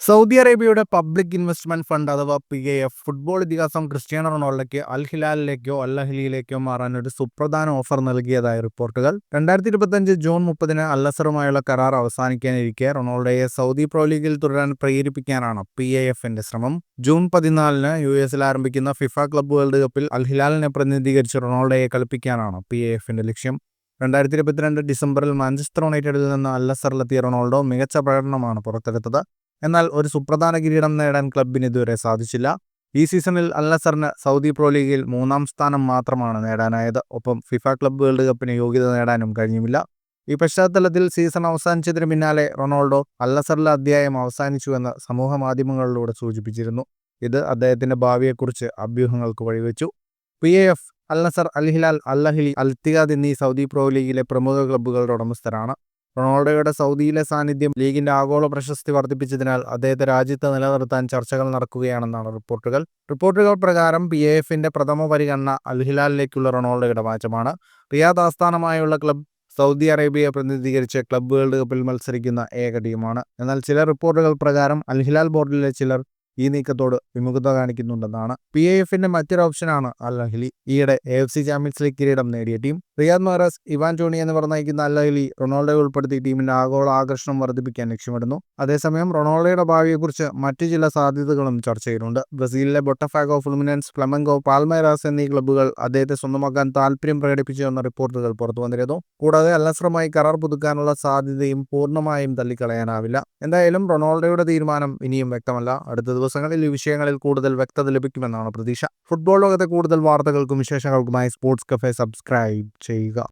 Saudi അറേബ്യയുടെ public investment fund അഥവാ PIF football ഇതിഹാസം ക്രിസ്ത്യാനോ റൊണാൾഡോയ്ക്ക് അൽ ഹിലാലിലേക്കോ അൽ അഹ്ലിയിലേക്കോ മാറാൻ ഒരു സുപ്രധാന ഓഫർ നൽകിയതായി റിപ്പോർട്ടുകൾ. 2025 ജൂൺ 30 അൽ നസറുമായുള്ള കരാർ അവസാനിക്കാനിരിക്കെ റൊണാൾഡോയെ സൗദി പ്രോ ലീഗിൽ തുടരാൻ പ്രേരിപ്പിക്കാനാണ് PIFന്റെ ശ്രമം. ജൂൺ 14 US ആരംഭിക്കുന്ന ഫിഫ ക്ലബ്ബ് വേൾഡ് കപ്പിൽ അൽ ഹിലാലിനെ പ്രതിനിധീകരിച്ച് റൊണാൾഡോയെ കളിപ്പിക്കാനാണ് PIFന്റെ ലക്ഷ്യം. 2022 ഡിസംബറിൽ മാഞ്ചസ്റ്റർ യുണൈറ്റഡിൽ നിന്ന് അൽ നസറിലെത്തിയ റൊണാൾഡോ മികച്ച പ്രകടനമാണ് പുറത്തെടുത്തത്. എന്നാൽ ഒരു സുപ്രധാന കിരീടം നേടാൻ ക്ലബിന് ഇതുവരെ സാധിച്ചില്ല. ഈ സീസണിൽ അൽ നസറിന് സൗദി പ്രോ ലീഗിൽ 3ാം സ്ഥാനം മാത്രമാണ് നേടാനായത്. ഒപ്പം ഫിഫ ക്ലബ്ബ് വേൾഡ് കപ്പിന് യോഗ്യത നേടാനും കഴിഞ്ഞുമില്ല. ഈ പശ്ചാത്തലത്തിൽ സീസൺ അവസാനിച്ചതിന് പിന്നാലെ റൊണാൾഡോ അൽ നസറിലെ അധ്യായം അവസാനിച്ചുവെന്ന് സമൂഹ മാധ്യമങ്ങളിലൂടെ സൂചിപ്പിച്ചിരുന്നു. ഇത് അദ്ദേഹത്തിന്റെ ഭാവിയെക്കുറിച്ച് അഭ്യൂഹങ്ങൾക്ക് വഴിവെച്ചു. PIF, അൽ നസർ, അൽ ഹിലാൽ, അൽ അഹ്ലി, അൽ ഇത്തിഹാദ് എന്നീ സൗദി പ്രോ ലീഗിലെ പ്രമുഖ ക്ലബ്ബുകളുടെ ഉടമസ്ഥരാണ്. റൊണാൾഡോയുടെ സൗദിയിലെ സാന്നിധ്യം ലീഗിന്റെ ആഗോള പ്രശസ്തി വർദ്ധിപ്പിച്ചതിനാൽ അദ്ദേഹത്തെ രാജ്യത്ത് നിലനിർത്താൻ ചർച്ചകൾ നടക്കുകയാണെന്നാണ് റിപ്പോർട്ടുകൾ പ്രകാരം PIFന്റെ പ്രഥമ പരിഗണന അൽ ഹിലാലിലേക്കുള്ള റൊണാൾഡോയുടെ മാറ്റമാണ്. റിയാദ് ആസ്ഥാനമായുള്ള ക്ലബ്ബ് സൗദി അറേബ്യയെ പ്രതിനിധീകരിച്ച് ക്ലബ്ബ് വേൾഡ് കപ്പിൽ മത്സരിക്കുന്ന ഏക ടീമാണ്. എന്നാൽ ചില റിപ്പോർട്ടുകൾ പ്രകാരം അൽ ഹിലാൽ ബോർഡിലെ ചിലർ ഈ നീക്കത്തോട് വിമുഖത കാണിക്കുന്നുണ്ടെന്നാണ്. PIFന്റെ മറ്റൊരു ഓപ്ഷനാണ് അൽ അഹ്ലി. ഈയിടെ AFC ചാമ്പ്യൻസ് ലീഗ് കിരീടം നേടിയ team. Riyad Mahrez, Ivan Tony എന്നിവർ നയിക്കുന്ന അൽ അഹ്ലി റൊണാൾഡോയെ ഉൾപ്പെടുത്തി ടീമിന്റെ ആഗോള ആകർഷണം വർദ്ധിപ്പിക്കാൻ ലക്ഷ്യമിടുന്നു. അതേസമയം റൊണാൾഡോയുടെ ഭാവിയെക്കുറിച്ച് മറ്റു ചില സാധ്യതകളും ചർച്ചയിലുണ്ട്. ബ്രസീലിലെ ബൊട്ടഫാഗോ, ഫ്ലുമിനൻസ്, ഫ്ലമംഗോ, പാൽമൈറാസ് എന്നീ ക്ലബ്ബുകൾ അദ്ദേഹത്തെ സ്വന്തമാക്കാൻ താൽപര്യം പ്രകടിപ്പിച്ചുവെന്ന റിപ്പോർട്ടുകൾ പുറത്തുവന്നിരുന്നു. കൂടാതെ അൽ നസറുമായി കരാർ പുതുക്കാനുള്ള സാധ്യതയും പൂർണ്ണമായും തള്ളിക്കളയാനാവില്ല. എന്തായാലും റൊണാൾഡോയുടെ തീരുമാനം ഇനിയും വ്യക്തമല്ല. അടുത്ത ദിവസങ്ങളിൽ ഈ വിഷയങ്ങളിൽ കൂടുതൽ വ്യക്തത ലഭിക്കുമെന്നാണ് പ്രതീക്ഷ. ഫുട്ബോൾ ലോകത്തെ കൂടുതൽ വാർത്തകൾക്കും വിശേഷങ്ങൾക്കുമായി സ്പോർട്സ് കഫേ സബ്സ്ക്രൈബ് ചെയ്യുക.